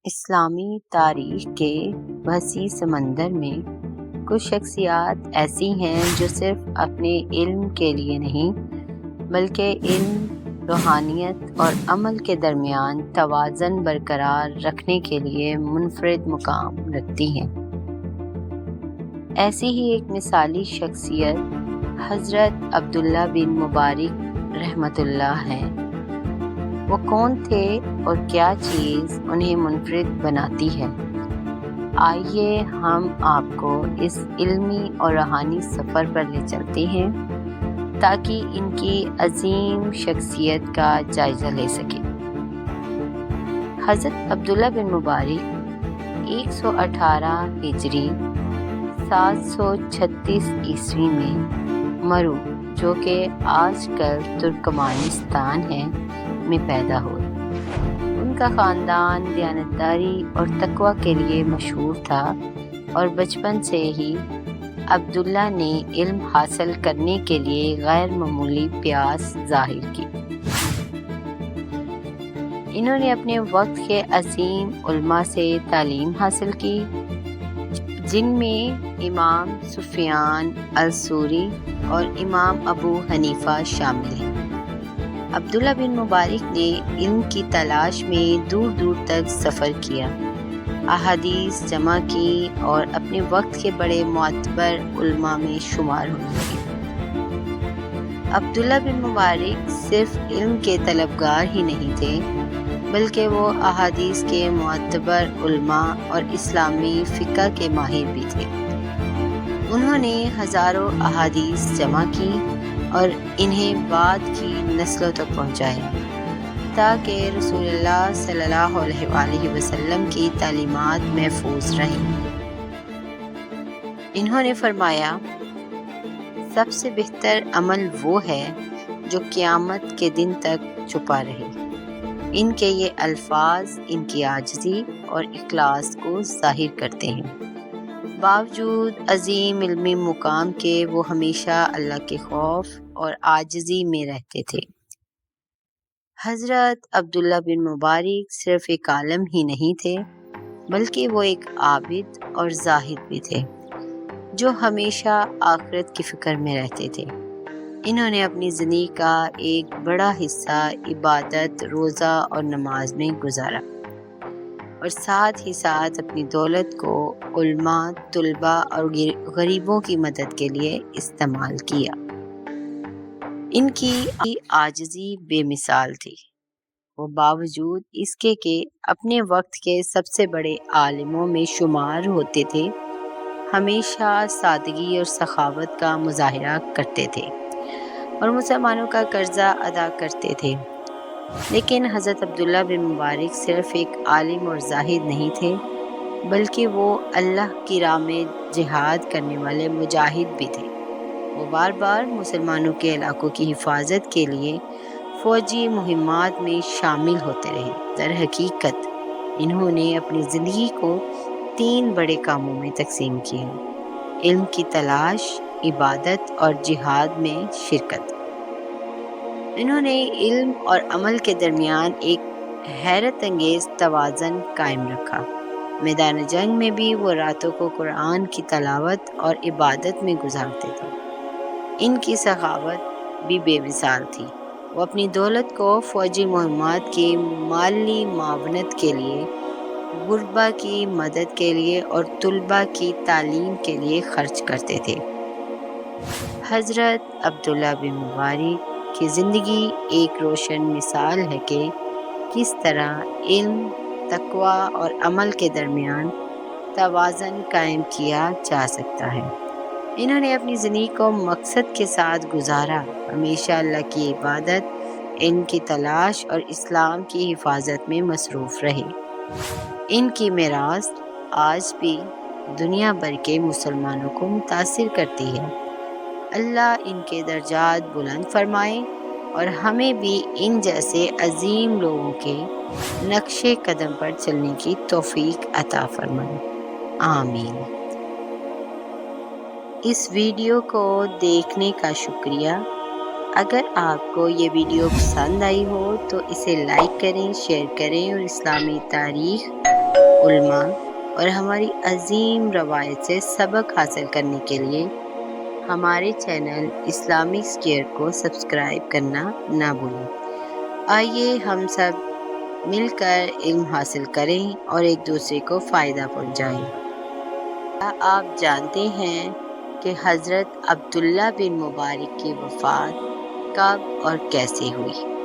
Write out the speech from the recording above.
اسلامی تاریخ کے وسیع سمندر میں کچھ شخصیات ایسی ہیں جو صرف اپنے علم کے لیے نہیں بلکہ علم، روحانیت اور عمل کے درمیان توازن برقرار رکھنے کے لیے منفرد مقام رکھتی ہیں۔ ایسی ہی ایک مثالی شخصیت حضرت عبداللہ بن مبارک رحمۃ اللہ ہیں۔ وہ کون تھے اور کیا چیز انہیں منفرد بناتی ہے؟ آئیے ہم آپ کو اس علمی اور روحانی سفر پر لے چلتے ہیں تاکہ ان کی عظیم شخصیت کا جائزہ لے سکیں۔ حضرت عبداللہ بن مبارک 118 ہجری 736 عیسوی میں مرو، جو کہ آج کل ترکمانستان ہے، میں پیدا ہوئے۔ ان کا خاندان دیانتداری اور تقوی کے لیے مشہور تھا اور بچپن سے ہی عبداللہ نے علم حاصل کرنے کے لیے غیر معمولی پیاس ظاہر کی۔ انہوں نے اپنے وقت کے عظیم علماء سے تعلیم حاصل کی، جن میں امام سفیان الثوری اور امام ابو حنیفہ شامل ہیں۔ عبداللہ بن مبارک نے علم کی تلاش میں دور دور تک سفر کیا، احادیث جمع کی اور اپنے وقت کے بڑے معتبر علماء میں شمار ہونے لگے۔ عبداللہ بن مبارک صرف علم کے طلبگار ہی نہیں تھے بلکہ وہ احادیث کے معتبر علماء اور اسلامی فقہ کے ماہر بھی تھے۔ انہوں نے ہزاروں احادیث جمع کی اور انہیں بعد کی نسلوں تک پہنچایا تاکہ رسول اللہ صلی اللہ علیہ وآلہ وسلم کی تعلیمات محفوظ رہیں۔ انہوں نے فرمایا، سب سے بہتر عمل وہ ہے جو قیامت کے دن تک چھپا رہے۔ ان کے یہ الفاظ ان کی عاجزی اور اخلاص کو ظاہر کرتے ہیں۔ باوجود عظیم علمی مقام کے وہ ہمیشہ اللہ کے خوف اور عاجزی میں رہتے تھے۔ حضرت عبداللہ بن مبارک صرف ایک عالم ہی نہیں تھے بلکہ وہ ایک عابد اور زاہد بھی تھے جو ہمیشہ آخرت کی فکر میں رہتے تھے۔ انہوں نے اپنی زندگی کا ایک بڑا حصہ عبادت، روزہ اور نماز میں گزارا اور ساتھ ہی ساتھ اپنی دولت کو علماء، طلباء اور غریبوں کی مدد کے لیے استعمال کیا۔ ان کی عاجزی بے مثال تھی۔ وہ باوجود اس کے کہ اپنے وقت کے سب سے بڑے عالموں میں شمار ہوتے تھے، ہمیشہ سادگی اور سخاوت کا مظاہرہ کرتے تھے اور مسلمانوں کا قرضہ ادا کرتے تھے۔ لیکن حضرت عبداللہ بن مبارک صرف ایک عالم اور زاہد نہیں تھے بلکہ وہ اللہ کی راہ میں جہاد کرنے والے مجاہد بھی تھے۔ وہ بار بار مسلمانوں کے علاقوں کی حفاظت کے لیے فوجی مہمات میں شامل ہوتے رہے۔ در حقیقت انہوں نے اپنی زندگی کو 3 بڑے کاموں میں تقسیم کیا: علم کی تلاش، عبادت اور جہاد میں شرکت۔ انہوں نے علم اور عمل کے درمیان ایک حیرت انگیز توازن قائم رکھا۔ میدان جنگ میں بھی وہ راتوں کو قرآن کی تلاوت اور عبادت میں گزارتے تھے۔ ان کی سخاوت بھی بے مثال تھی۔ وہ اپنی دولت کو فوجی مہمات کی مالی معاونت کے لیے، غربا کی مدد کے لیے اور طلباء کی تعلیم کے لیے خرچ کرتے تھے۔ حضرت عبداللہ بن مبارک کی زندگی ایک روشن مثال ہے کہ کس طرح علم، تقوی اور عمل کے درمیان توازن قائم کیا جا سکتا ہے۔ انہوں نے اپنی زندگی کو مقصد کے ساتھ گزارا، ہمیشہ اللہ کی عبادت، علم کی تلاش اور اسلام کی حفاظت میں مصروف رہے۔ ان کی میراث آج بھی دنیا بھر کے مسلمانوں کو متاثر کرتی ہے۔ اللہ ان کے درجات بلند فرمائے اور ہمیں بھی ان جیسے عظیم لوگوں کے نقش قدم پر چلنے کی توفیق عطا فرمائے۔ آمین۔ اس ویڈیو کو دیکھنے کا شکریہ۔ اگر آپ کو یہ ویڈیو پسند آئی ہو تو اسے لائک کریں، شیئر کریں اور اسلامی تاریخ علماء اور ہماری عظیم روایت سے سبق حاصل کرنے کے لیے ہمارے چینل اسلامک اسکیئر کو سبسکرائب کرنا نہ بھولیں۔ آئیے ہم سب مل کر علم حاصل کریں اور ایک دوسرے کو فائدہ پہنچائیں۔ کیا آپ جانتے ہیں کہ حضرت عبداللہ بن مبارک کی وفات کب اور کیسے ہوئی؟